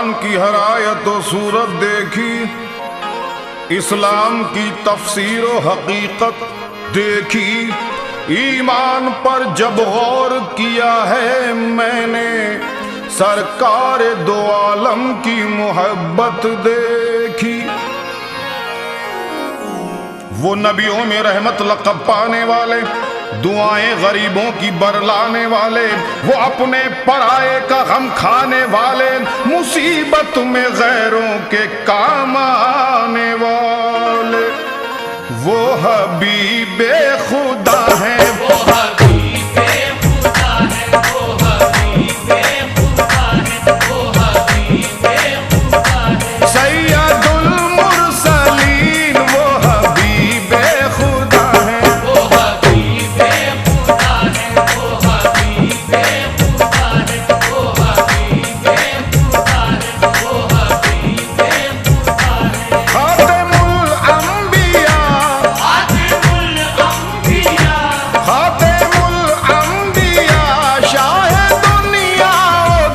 कुरान की हर आयत व सूरत देखी, इस्लाम की तफसीर व हकीकत देखी, ईमान पर जब गौर किया है मैंने, सरकार दो आलम की मोहब्बत देखी। वो नबियों में रहमत लक़ब पाने वाले, दुआएं गरीबों की बरलाने वाले, वो अपने पराये का गम खाने वाले, मुसीबत में गैरों के काम आने वाले, वो हबीबे खुदा है, वो हबीबे खुदा है, वो हबीबे खुदा है, वो हबीबे खुदा है, सैयदुल मुरसलीन वो हबीबे खुदा है, वो हबीबे खुदा है, वो हबीबे खुदा है, वो हबीबे खुदा है, वो हबीबे खुदा है। खातिमुल अंबिया, खातिमुल अंबिया, खातिमुल अंबिया, शाहे दुनिया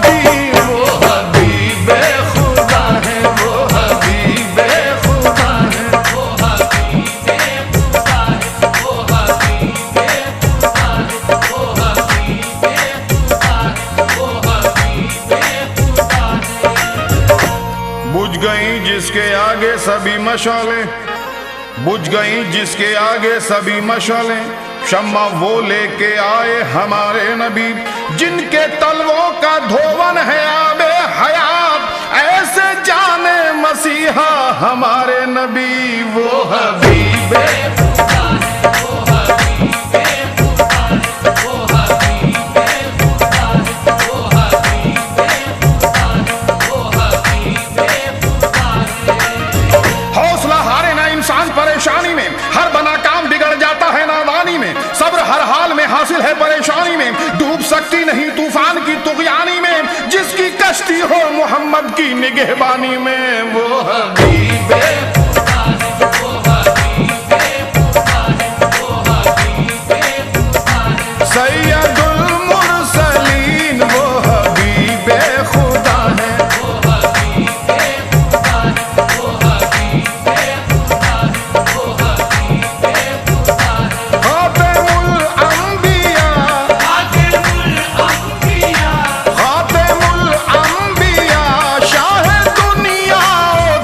दी, वो हबीबे खुदा है, वो हबीबे खुदा है, वो हबीबे खुदा है, वो हबीबे खुदा है, वो हबीबे खुदा है, वो हबीबे खुदा है। बुझ गई जिसके आगे सभी मशाले, बुझ गई जिसके आगे सभी मशाले, शम्मा वो लेके आए हमारे नबी, जिनके तलवों का धोवन है आबे हयात, ऐसे जाने मसीहा हमारे नबी, वो हबीबे खुदा है, वो हबीबे खुदा है, वो हबीबे खुदा है, वो हबीबे खुदा है, वो हबीबे खुदा है। हौसला हारे ना इंसान परेशानी में, हर बना काम बिगड़ जाता है नादानी में, सब्र हर हाल में हासिल है परेशानी में, डूब सकती नहीं तूफान की तुग़यानी में, जिसकी कश्ती हो मोहम्मद की निगहबानी में, वो हबीबे खुदा है, वो हबीबे खुदा है, वो हबीबे खुदा है, सैयदुल मुरसलीन वो हबीबे खुदा है, वो हबीबे खुदा है, वो हबीबे खुदा है, वो हबीबे खुदा है। खातिमुल अंबिया, खातिमुल अंबिया, खातिमुल अंबिया, शाहे दुनिया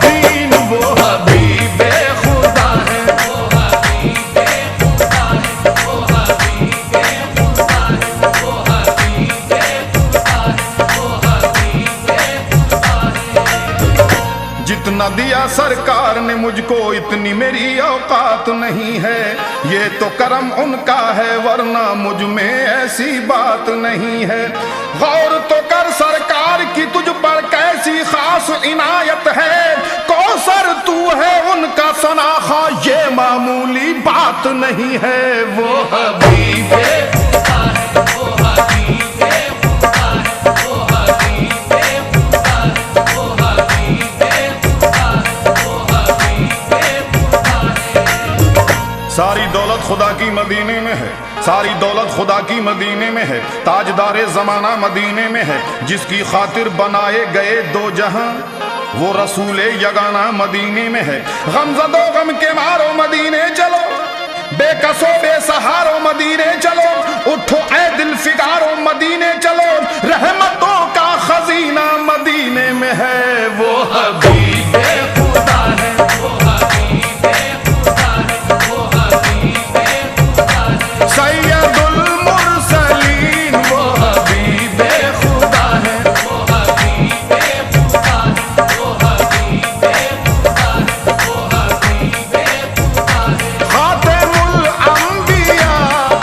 दीन वो हबीबे खुदा है, वो हबीबे खुदा है, वो हबीबे खुदा है, वो हबीबे खुदा है, वो हबीबे खुदा है। जितना दिया सरकार ने मुझको इतनी मेरी औकात नहीं है, ये तो करम उनका है वरना मुझ में ऐसी बात नहीं है। गौर तो कर सरकार की तुझ पर कैसी खास इनायत है, कौसर तू है उनका सनाखा ये मामूली बात नहीं है, वो हबीबे खुदा है, वो हबीबे खुदा है, वो हबीबे खुदा है, वो हबीबे खुदा है, वो हबीबे खुदा है। सारी दौलत खुदा की मदीने में है, सारी दौलत खुदा की मदीने में है, ताजदारे जमाना मदीने में है, जिसकी खातिर बनाए गए दो जहां वो रसूले यगाना मदीने में है। गमज़दो गम के मारो मदीने चलो, बेकसो बेसहारो मदीने चलो, उठो ऐ दिल फिगारो मदीने चलो, रहमतों का खजीना मदीने में है, वो हबीबे खुदा है, वो हबीबे खुदा है, वो हबीबे खुदा है, सैयदुल मुरसलीन वो हबीबे खुदा है, वो हबीबे खुदा है, वो हबीबे खुदा है, वो हबीबे खुदा है। खातिमुल अंबिया,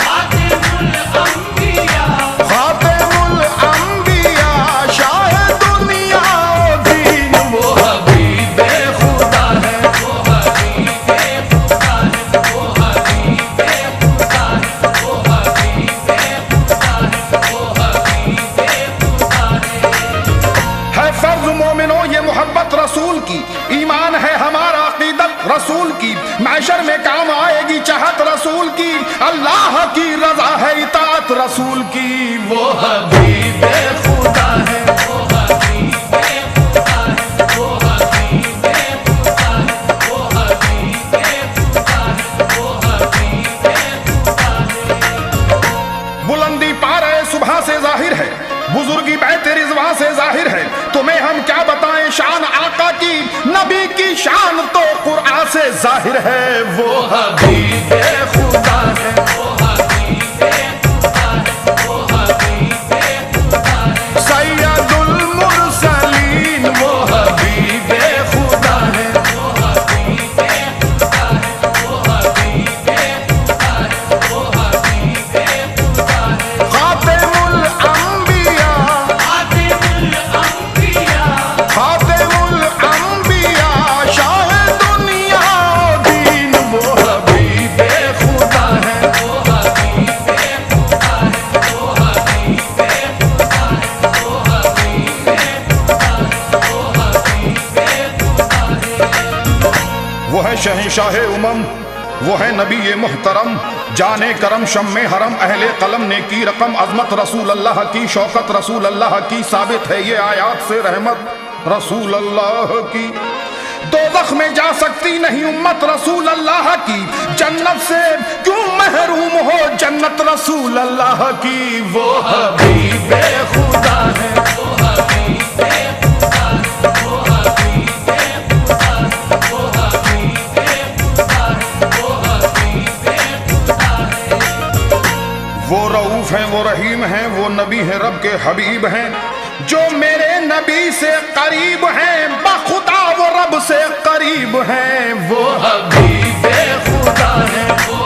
खातिमुल अंबिया, खातिमुल अंबिया, शाहे दुनिया दीन वो हबीबे खुदा है, वो हबीबे खुदा है, वो हबीबे खुदा है, वो हबीबे खुदा है, वो हबीबे खुदा है। फर्ज मोमिनो ये मोहब्बत रसूल की, ईमान है हमारा अकीदत रसूल की, मैशर में काम आएगी चाहत रसूल की, अल्लाह की रजा है इताअत रसूल की, वो हबीबे खुदा है, वो हबीबे खुदा तुम्हें हम क्या बताएं शान आका की, नबी की शान तो कुरान से जाहिर है। वो हबीबे खुदा है, वो हबीबे खुदा है, वो हबीबे खुदा है। सैयदुल मुरसलीन वो हबीबे खुदा है, वो हबीबे खुदा है, वो हबीबे खुदा है, वो हबीबे खुदा है। खातिमुल अंबिया, खातिमुल अंबिया, खातिमुल अंबिया, शाह दुनिया दीन वो हबीबे खुदा है, वो हबीबे खुदा है, वो हबीबे खुदा है, वो हबीबे खुदा है, वो हबीबे खुदा है। वो है शहंशाह उमम, वो है नबी ये मुहतरम, जाने करम शम्मे हरम, अहले कलम ने की रकम, अजमत रसूल अल्लाह की, शौकत रसूल अल्लाह की, साबित है ये आयात से रहमत रसूल अल्लाह की। दोज़ख में जा सकती नहीं उम्मत रसूल अल्लाह की, जन्नत से क्यों महरूम हो जन्नत रसूल अल्लाह की। वो हबीबे खुदा है, वो हबीबे खुदा है, वो हबीबे खुदा है, वो हबीबे खुदा है, वो हबीबे खुदा है। वो रऊफ हैं, वो रहीम हैं, वो नबी है रब के हबीब हैं, जो मेरे नबी से करीब हैं, बखुदा वो रब से करीब हैं। वो हबीबे खुदा है, वो